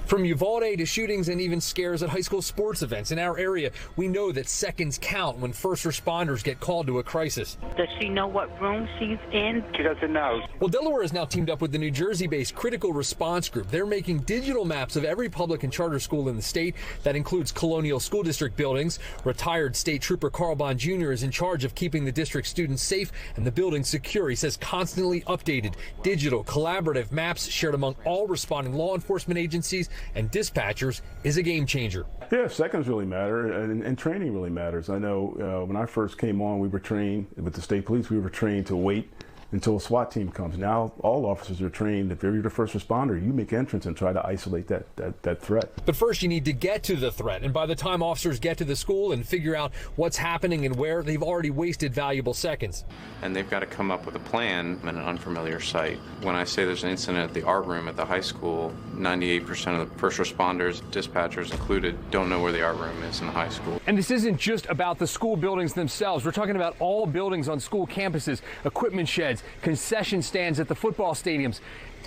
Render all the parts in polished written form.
From Uvalde to shootings and even scares at high school sports events in our area, we know that seconds count when first responders get called to a crisis. Does she know what room she's in? She doesn't know. Well, Delaware has now teamed up with the New Jersey-based Critical Response Group. They're making digital maps of every public and charter school in the state. That includes Colonial School District buildings. Retired State Trooper Carl Bond Jr. is in charge of keeping the district students safe and the buildings secure. He says constantly updated, digital, collaborative maps shared among all responding law enforcement agencies and dispatchers is a game changer. Yeah, seconds really matter, and training really matters. I know when I first came on, we were trained with the state police. We were trained to wait until a SWAT team comes. Now all officers are trained. If you're the first responder, you make entrance and try to isolate that threat. But first you need to get to the threat, and by the time officers get to the school and figure out what's happening and where, they've already wasted valuable seconds. And they've got to come up with a plan in an unfamiliar site. When I say there's an incident at the art room at the high school, 98% of the first responders, dispatchers included, don't know where the art room is in the high school. And this isn't just about the school buildings themselves. We're talking about all buildings on school campuses, equipment sheds, concession stands at the football stadiums.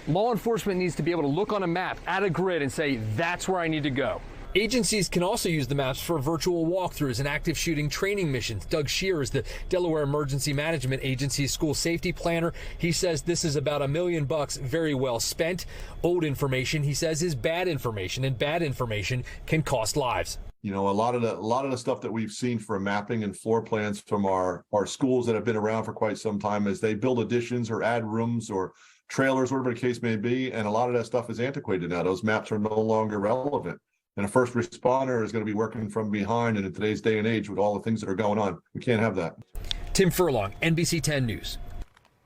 Law enforcement needs to be able to look on a map at a grid and say, that's where I need to go. Agencies can also use the maps for virtual walkthroughs and active shooting training missions. Doug Shear is the Delaware Emergency Management Agency's school safety planner. He says this is about $1 million very well spent. Old information, he says, is bad information, and bad information can cost lives. You know, a lot of the stuff that we've seen for mapping and floor plans from our schools that have been around for quite some time, as they build additions or add rooms or trailers, whatever the case may be, and a lot of that stuff is antiquated now. Those maps are no longer relevant. And a first responder is going to be working from behind, and in today's day and age with all the things that are going on, we can't have that. Tim Furlong, NBC 10 News.